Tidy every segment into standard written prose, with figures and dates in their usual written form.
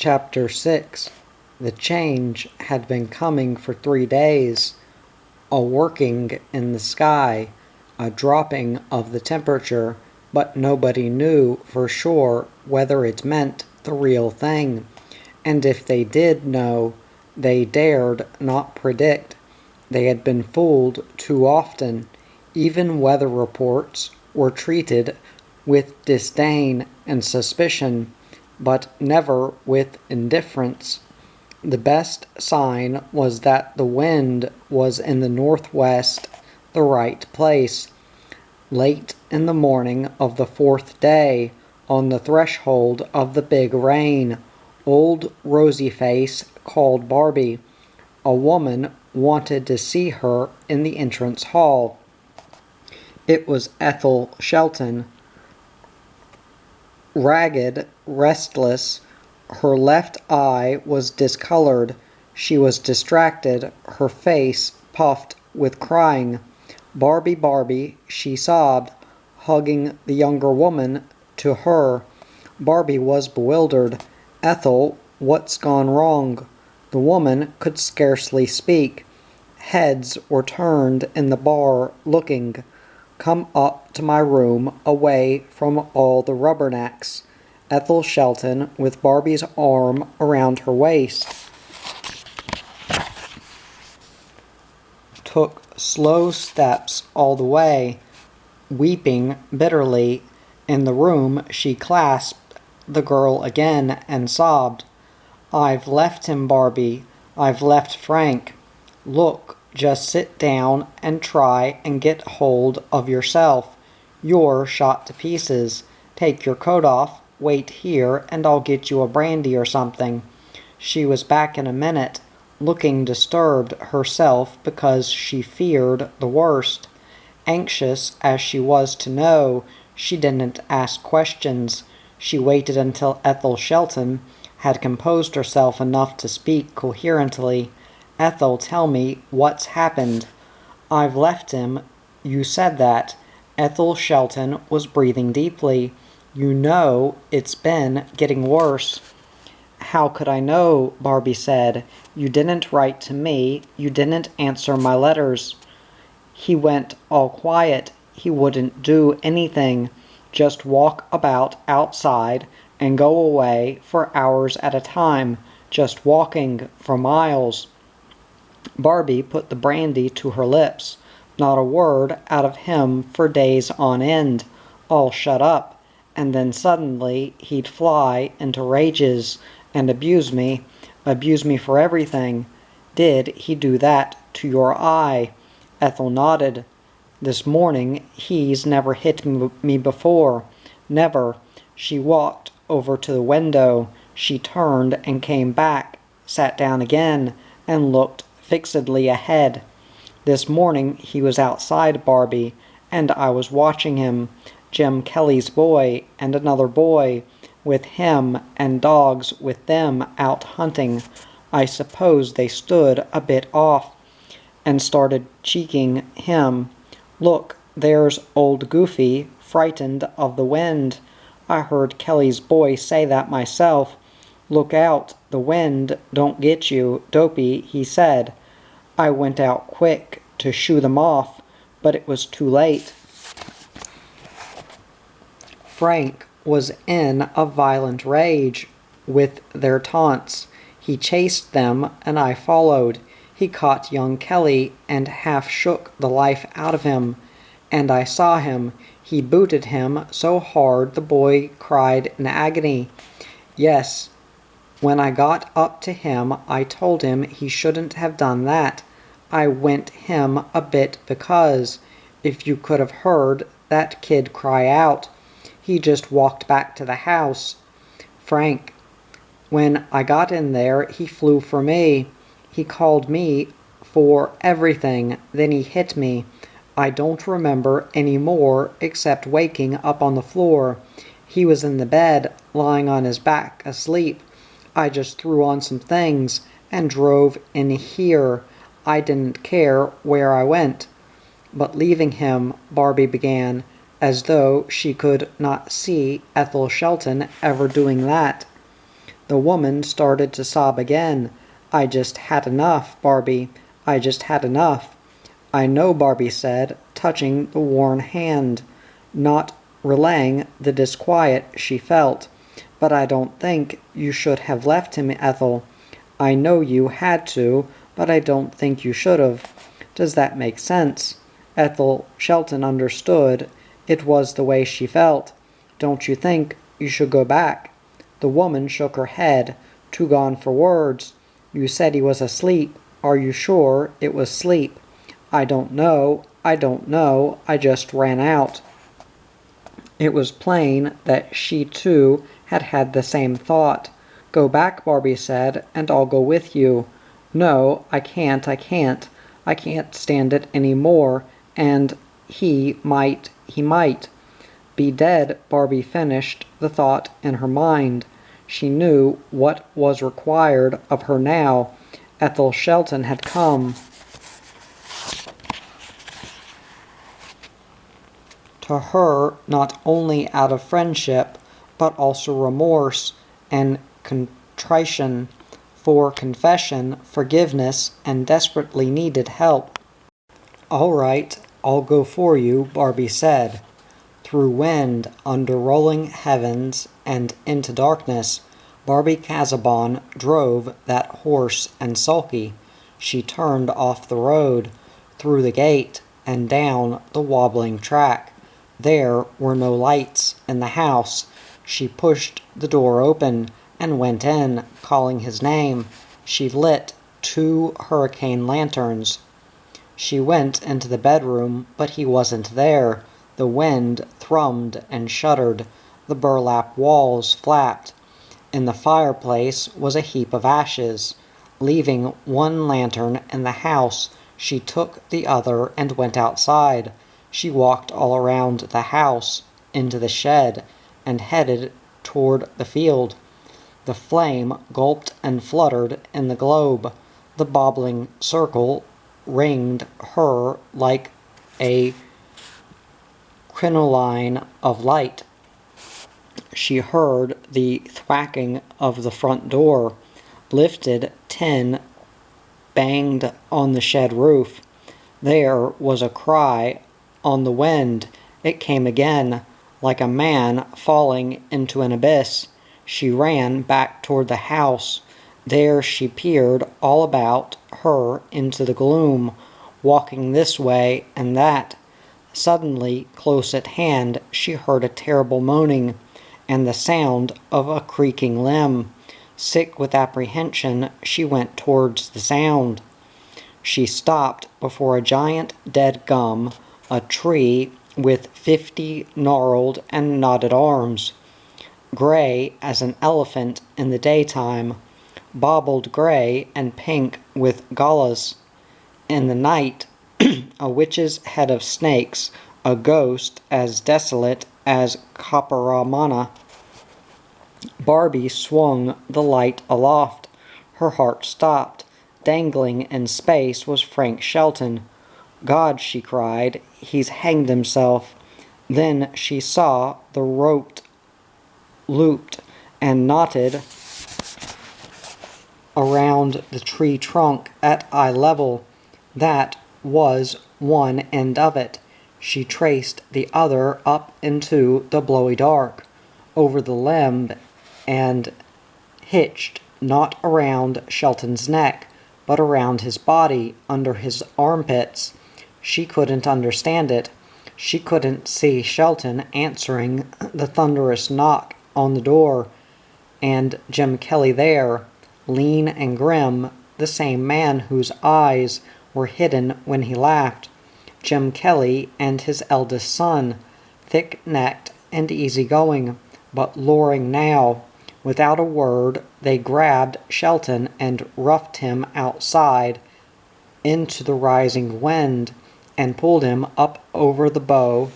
Chapter 6. The change had been coming for 3 days. A working in the sky, a dropping of the temperature, but nobody knew for sure whether it meant the real thing. And if they did know, they dared not predict. They had been fooled too often. Even weather reports were treated with disdain and suspicion, but never with indifference. The best sign was that the wind was in the northwest, the right place. Late in the morning of the 4th day, on the threshold of the big rain, old Rosy-Face called Barbie. A woman wanted to see her in the entrance hall. It was Ethel Shelton. Ragged, restless, her left eye was discolored. She was distracted, her face puffed with crying. "Barbie, Barbie," she sobbed, hugging the younger woman to her. Barbie was bewildered. "Ethel, what's gone wrong?" The woman could scarcely speak. Heads were turned in the bar, looking. "Come up to my room, away from all the rubbernecks." Ethel Shelton, with Barbie's arm around her waist, took slow steps all the way, weeping bitterly. In the room she clasped the girl again and sobbed. "I've left him, Barbie. I've left Frank. Look, just sit down and try and get hold of yourself. You're shot to pieces. Take your coat off, wait here, and I'll get you a brandy or something." She was back in a minute, looking disturbed herself because she feared the worst. Anxious as she was to know, she didn't ask questions. She waited until Ethel Shelton had composed herself enough to speak coherently. "Ethel, tell me what's happened." "I've left him. You said that." Ethel Shelton was breathing deeply. "You know it's been getting worse." "How could I know?" Barbie said. "You didn't write to me. You didn't answer my letters." "He went all quiet. He wouldn't do anything. Just walk about outside and go away for hours at a time, just walking for miles." Barbie put the brandy to her lips. Not a word out of him for days on end. All shut up. And then suddenly he'd fly into rages and abuse me for everything. "Did he do that to your eye?" Ethel nodded. "This morning he's never hit me before. Never." She walked over to the window. She turned and came back, sat down again, and looked fixedly ahead. "This morning he was outside, Barbie, and I was watching him. Jim Kelly's boy and another boy with him and dogs with them out hunting. I suppose they stood a bit off and started cheeking him. Look, there's old Goofy, frightened of the wind. I heard Kelly's boy say that myself. 'Look out, the wind don't get you, Dopey,' he said. I went out quick to shoo them off, but it was too late." Frank was in a violent rage with their taunts. He chased them, and I followed. He caught young Kelly and half shook the life out of him. And I saw him. He booted him so hard the boy cried in agony. Yes, when I got up to him, I told him he shouldn't have done that. I went him a bit because, if you could have heard that kid cry out, he just walked back to the house. Frank, when I got in there, he flew for me. He called me for everything, then he hit me. I don't remember any more except waking up on the floor. He was in the bed, lying on his back, asleep. I just threw on some things and drove in here. I didn't care where I went." "But leaving him," Barbie began, as though she could not see Ethel Shelton ever doing that. The woman started to sob again. "I just had enough, Barbie. I just had enough." "I know," Barbie said, touching the worn hand, not relaying the disquiet she felt. "But I don't think you should have left him, Ethel. I know you had to, but I don't think you should have. Does that make sense?" Ethel Shelton understood. It was the way she felt. "Don't you think you should go back?" The woman shook her head, too gone for words. "You said he was asleep. Are you sure it was sleep?" I don't know. I just ran out." It was plain that she too had had the same thought. "Go back," Barbie said, "and I'll go with you." "No, I can't. I can't stand it any more, and he might be dead." Barbie finished the thought in her mind. She knew what was required of her now. Ethel Shelton had come to her not only out of friendship, but also remorse and contrition, for confession, forgiveness, and desperately needed help. "All right, I'll go for you," Barbie said. Through wind, under rolling heavens, and into darkness, Barbie Casabon drove that hoarse and sulky. She turned off the road, through the gate, and down the wobbling track. There were no lights in the house. She pushed the door open and went in, calling his name. She lit 2 hurricane lanterns. She went into the bedroom, but he wasn't there. The wind thrummed and shuddered. The burlap walls flapped. In the fireplace was a heap of ashes. Leaving 1 lantern in the house, she took the other and went outside. She walked all around the house, into the shed, and headed toward the field. The flame gulped and fluttered in the globe. The bobbling circle ringed her like a crinoline of light. She heard the thwacking of the front door. Lifted tin banged on the shed roof. There was a cry on the wind. It came again, like a man falling into an abyss. She ran back toward the house. There she peered all about her into the gloom, walking this way and that. Suddenly, close at hand, she heard a terrible moaning, and the sound of a creaking limb. Sick with apprehension, she went towards the sound. She stopped before a giant dead gum, a tree with 50 gnarled and knotted arms. Gray as an elephant in the daytime, bobbled gray and pink with gallas. In the night, a witch's head of snakes, a ghost as desolate as Caparamana. Barbie swung the light aloft. Her heart stopped. Dangling in space was Frank Shelton. "God," she cried, "he's hanged himself." Then she saw the rope looped and knotted around the tree trunk at eye level. That was one end of it. She traced the other up into the blowy dark, over the limb, and hitched, not around Shelton's neck, but around his body, under his armpits. She couldn't understand it. She couldn't see Shelton answering the thunderous knock on the door, and Jim Kelly there, lean and grim, the same man whose eyes were hidden when he laughed. Jim Kelly and his eldest son, thick-necked and easy-going, but luring now. Without a word, they grabbed Shelton and roughed him outside into the rising wind and pulled him up over the bough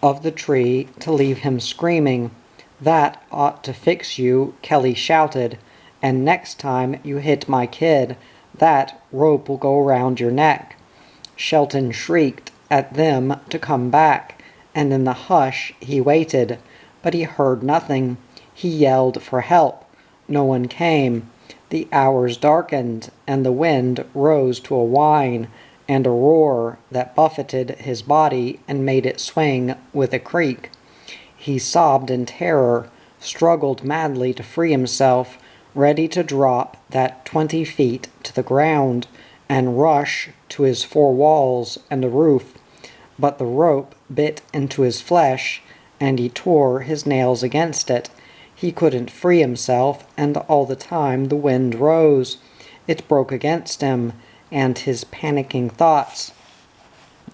of the tree to leave him screaming. "That ought to fix you," Kelly shouted, "and next time you hit my kid, that rope will go around your neck." Shelton shrieked at them to come back, and in the hush he waited, but he heard nothing. He yelled for help. no one came. The hours darkened, and the wind rose to a whine and a roar that buffeted his body and made it swing with a creak. He sobbed in terror, struggled madly to free himself, ready to drop that 20 feet to the ground and rush to his four walls and the roof. But the rope bit into his flesh, and he tore his nails against it. He couldn't free himself, and all the time the wind rose. It broke against him, and his panicking thoughts,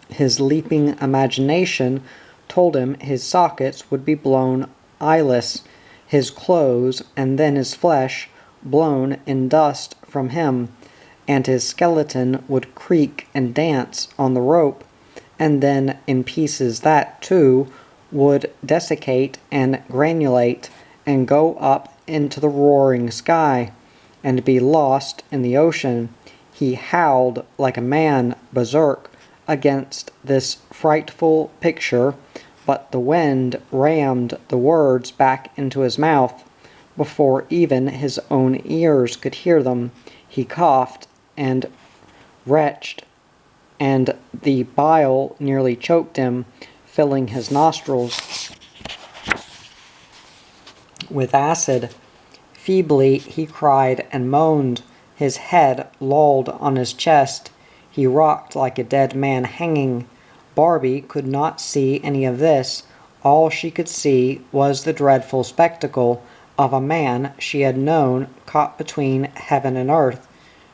his leaping imagination, told him his sockets would be blown eyeless, his clothes and then his flesh blown in dust from him, and his skeleton would creak and dance on the rope, and then in pieces that, too, would desiccate and granulate and go up into the roaring sky and be lost in the ocean. He howled like a man berserk against this frightful picture, but the wind rammed the words back into his mouth. Before even his own ears could hear them, he coughed and retched, and the bile nearly choked him, filling his nostrils with acid. Feebly he cried and moaned, his head lolled on his chest. He rocked like a dead man hanging. Barbie could not see any of this. All she could see was the dreadful spectacle of a man she had known caught between heaven and earth.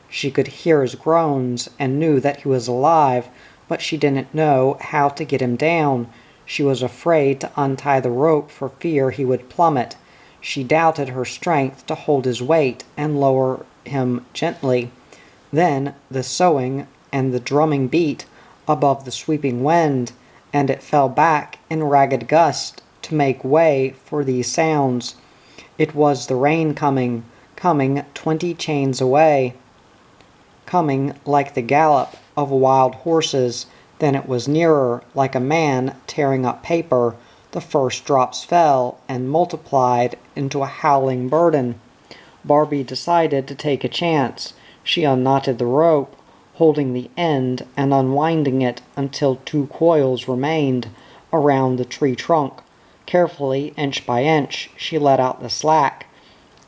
She could hear his groans and knew that he was alive, but she didn't know how to get him down. She was afraid to untie the rope for fear he would plummet. She doubted her strength to hold his weight and lower him gently. Then the soughing and the drumming beat above the sweeping wind, and it fell back in ragged gusts to make way for these sounds. It was the rain coming 20 chains away, coming like the gallop of wild horses. Then it was nearer, like a man tearing up paper. The first drops fell and multiplied into a howling burden. Barbie decided to take a chance. She unknotted the rope, holding the end and unwinding it until 2 coils remained around the tree trunk. Carefully, inch by inch, she let out the slack.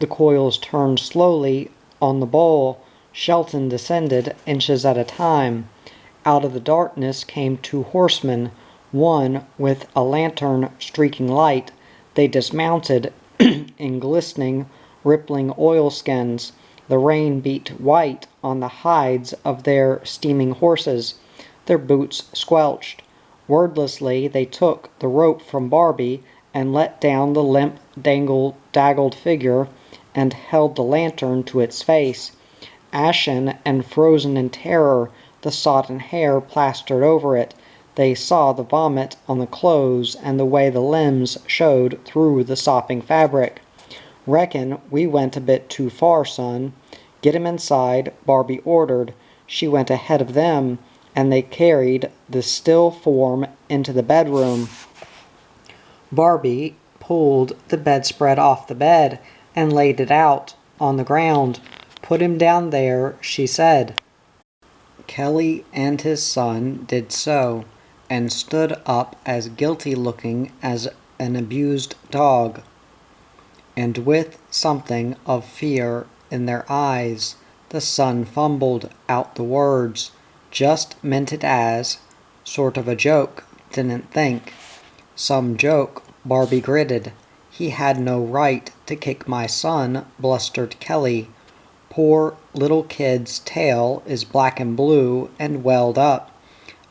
The coils turned slowly on the bowl. Shelton descended inches at a time. Out of the darkness came 2 horsemen, one with a lantern streaking light. They dismounted in glistening, rippling oilskins. The rain beat white on the hides of their steaming horses. Their boots squelched. Wordlessly they took the rope from Barbie and let down the limp, daggled figure and held the lantern to its face. Ashen and frozen in terror, the sodden hair plastered over it. They saw the vomit on the clothes and the way the limbs showed through the sopping fabric. "Reckon we went a bit too far, son. Get him inside," Barbie ordered. She went ahead of them, and they carried the still form into the bedroom. Barbie pulled the bedspread off the bed and laid it out on the ground. "Put him down there," she said. Kelly and his son did so, and stood up as guilty-looking as an abused dog, and with something of fear in their eyes. The son fumbled out the words. "Just meant it as sort of a joke, didn't think." "Some joke," Barbie gritted. "He had no right to kick my son," blustered Kelly. "Poor little kid's tail is black and blue and welled up."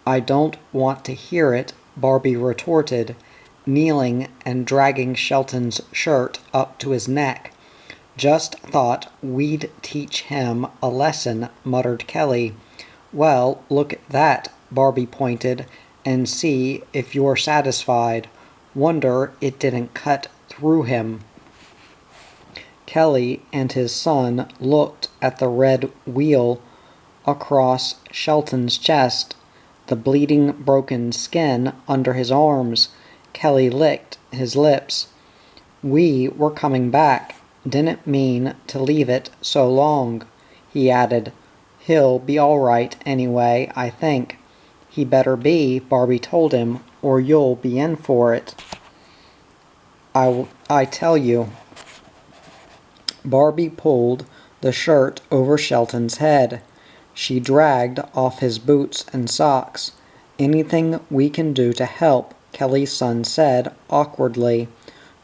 "I don't want to hear it," Barbie retorted, kneeling and dragging Shelton's shirt up to his neck. "Just thought we'd teach him a lesson," muttered Kelly. "Well, look at that," Barbie pointed, "and see if you're satisfied. Wonder it didn't cut through him." Kelly and his son looked at the red wheal across Shelton's chest, the bleeding broken skin under his arms. Kelly licked his lips. "We were coming back. Didn't mean to leave it so long," he added. "He'll be all right anyway, I think." "He better be," Barbie told him, "or you'll be in for it. I tell you." Barbie pulled the shirt over Shelton's head. She dragged off his boots and socks. "Anything we can do to help," Kelly's son said awkwardly.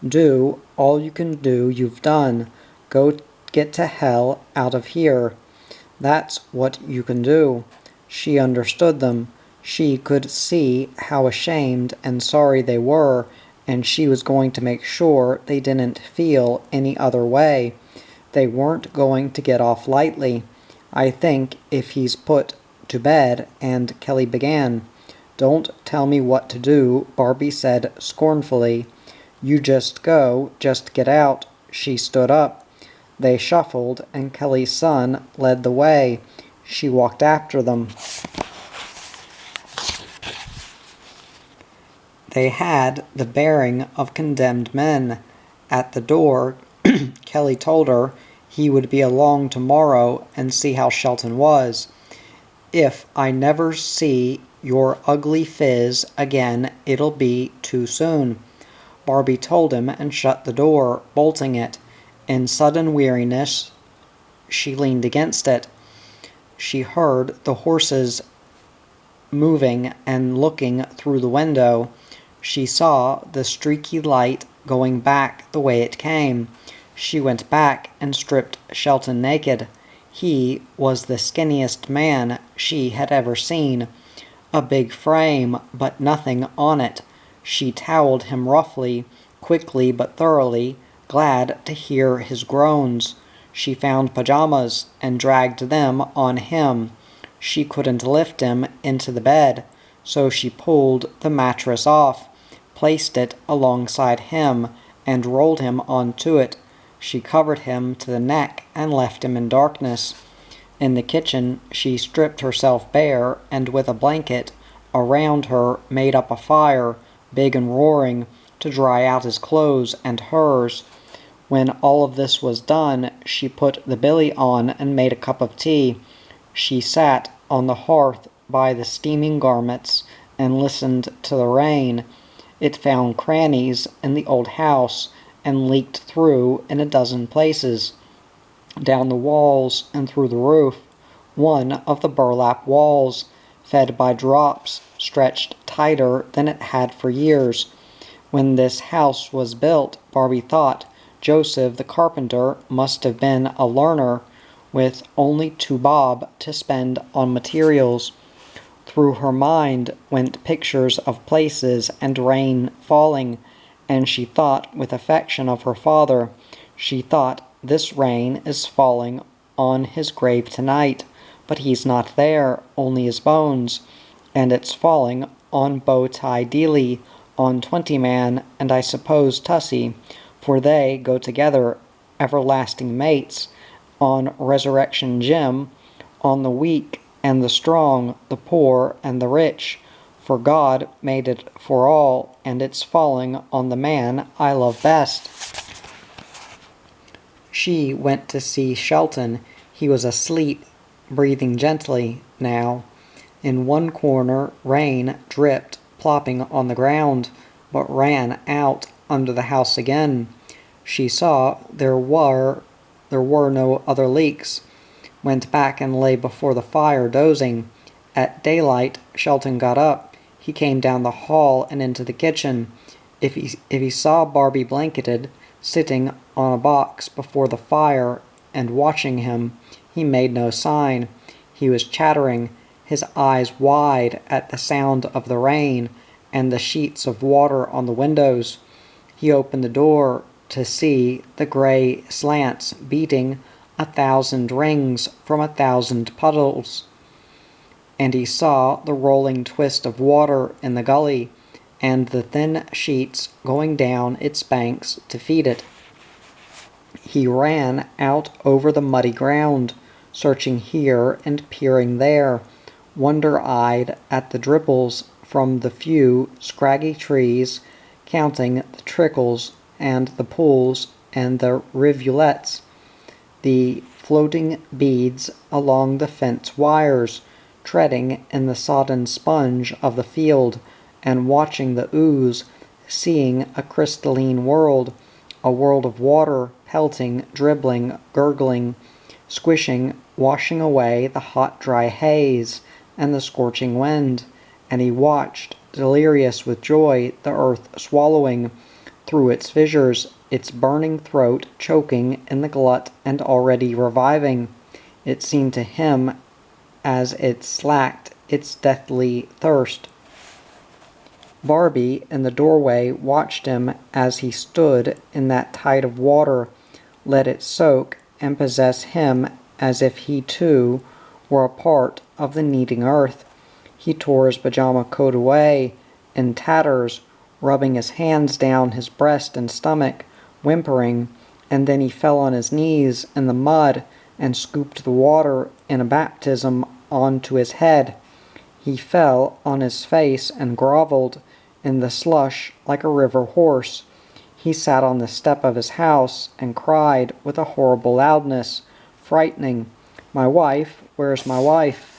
"Do all you can do you've done. Go get to hell out of here. That's what you can do." She understood them. She could see how ashamed and sorry they were, and she was going to make sure they didn't feel any other way. They weren't going to get off lightly. "I think if he's put to bed," and Kelly began. "Don't tell me what to do," Barbie said scornfully. "You just go, just get out." She stood up. They shuffled, and Kelly's son led the way. She walked after them. They had the bearing of condemned men. At the door, Kelly told her he would be along tomorrow and see how Shelton was. "If I never see your ugly phiz again, it'll be too soon," Barbie told him and shut the door, bolting it. In sudden weariness, she leaned against it. She heard the horses moving and looking through the window. She saw the streaky light going back the way it came. She went back and stripped Shelton naked. He was the skinniest man she had ever seen. A big frame, but nothing on it. She toweled him roughly, quickly but thoroughly, glad to hear his groans. She found pajamas and dragged them on him. She couldn't lift him into the bed, so she pulled the mattress off, placed it alongside him, and rolled him onto it. She covered him to the neck and left him in darkness. In the kitchen, she stripped herself bare and with a blanket around her made up a fire, big and roaring, to dry out his clothes and hers. When all of this was done, she put the billy on and made a cup of tea. She sat on the hearth by the steaming garments and listened to the rain. It found crannies in the old house and leaked through in a dozen places, down the walls and through the roof. One of the burlap walls, fed by drops, stretched tighter than it had for years. When this house was built, Barbie thought, Joseph the carpenter must have been a learner, with only 2 bob to spend on materials. Through her mind went pictures of places and rain falling, and she thought with affection of her father. She thought, "This rain is falling on his grave tonight, but he's not there, only his bones. And it's falling on Bow-Tie Dealey, on 20-Man, and I suppose Tussie, for they go together, everlasting mates, on Resurrection Jim, on the weak and the strong, the poor and the rich, for God made it for all, and it's falling on the man I love best." She went to see Shelton. He was asleep, breathing gently now. In one corner, rain dripped, plopping on the ground, but ran out under the house again. She saw there were no other leaks, went back and lay before the fire dozing. At daylight, Shelton got up. He came down the hall and into the kitchen. If he saw Barbie blanketed, sitting on a box before the fire and watching him, he made no sign. He was chattering, his eyes wide at the sound of the rain and the sheets of water on the windows. He opened the door to see the gray slants beating 1,000 rings from 1,000 puddles, and he saw the rolling twist of water in the gully and the thin sheets going down its banks to feed it. He ran out over the muddy ground, searching here and peering there, wonder-eyed at the dribbles from the few scraggy trees, counting the trickles and the pools and the rivulets, the floating beads along the fence wires, treading in the sodden sponge of the field, and watching the ooze, seeing a crystalline world, a world of water, pelting, dribbling, gurgling, squishing, washing away the hot dry haze and the scorching wind, and he watched, delirious with joy, the earth swallowing through its fissures, its burning throat choking in the glut and already reviving. It seemed to him as it slacked its deathly thirst. Barbie in the doorway watched him as he stood in that tide of water, let it soak and possess him as if he too were a part of the kneading earth. He tore his pajama coat away in tatters, rubbing his hands down his breast and stomach, whimpering, and then he fell on his knees in the mud and scooped the water in a baptism onto his head. He fell on his face and groveled in the slush like a river horse. He sat on the step of his house and cried with a horrible loudness, frightening, "My wife, where's my wife?"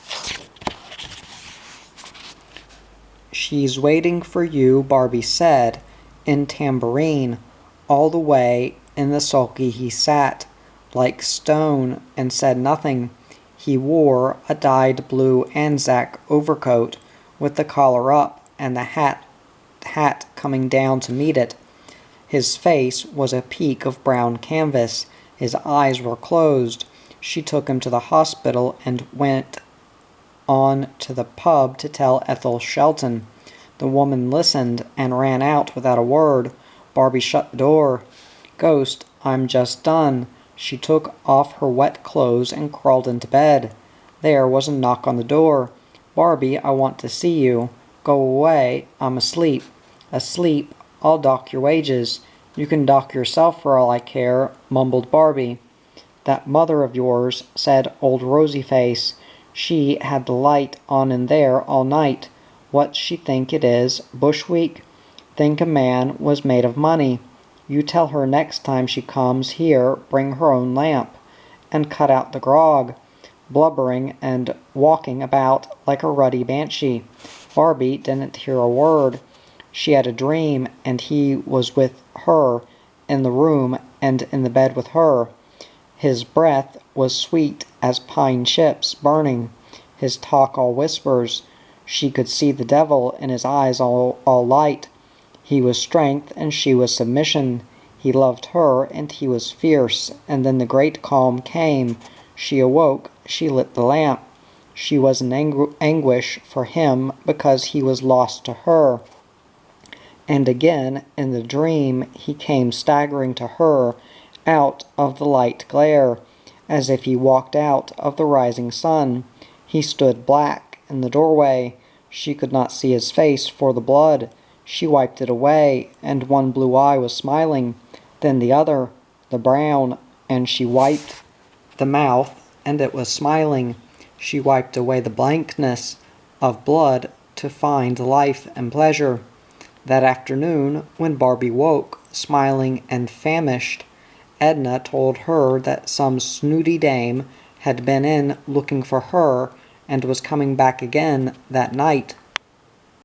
"She's waiting for you," Barbie said, in tambourine. All the way in the sulky he sat, like stone, and said nothing. He wore a dyed blue Anzac overcoat, with the collar up and the hat coming down to meet it. His face was a peak of brown canvas. His eyes were closed. She took him to the hospital and went on to the pub to tell Ethel Shelton. The woman listened and ran out without a word. Barbie shut the door. "Ghost, I'm just done." She took off her wet clothes and crawled into bed. There was a knock on the door. "Barbie, I want to see you." "Go away. I'm asleep." "Asleep? I'll dock your wages." "You can dock yourself for all I care," mumbled Barbie. "That mother of yours," said old Rosy-Face. "She had the light on in there all night. What's she think it is? Bush Week? Think a man was made of money. You tell her next time she comes here bring her own lamp. And cut out the grog." Blubbering and walking about like a ruddy banshee. Barbie didn't hear a word. She had a dream, and he was with her, in the room and in the bed with her. His breath was sweet as pine chips burning, his talk all whispers. She could see the devil in his eyes all light. He was strength and she was submission. He loved her and he was fierce, and then the great calm came. She awoke, she lit the lamp. She was in anguish for him because he was lost to her. And again, in the dream, he came staggering to her, out of the light glare, as if he walked out of the rising sun. He stood black in the doorway. She could not see his face for the blood. She wiped it away, and one blue eye was smiling, then the other, the brown, and she wiped the mouth, and it was smiling. She wiped away the blankness of blood to find life and pleasure. That afternoon, when Barbie woke, smiling and famished, Edna told her that some snooty dame had been in looking for her and was coming back again that night.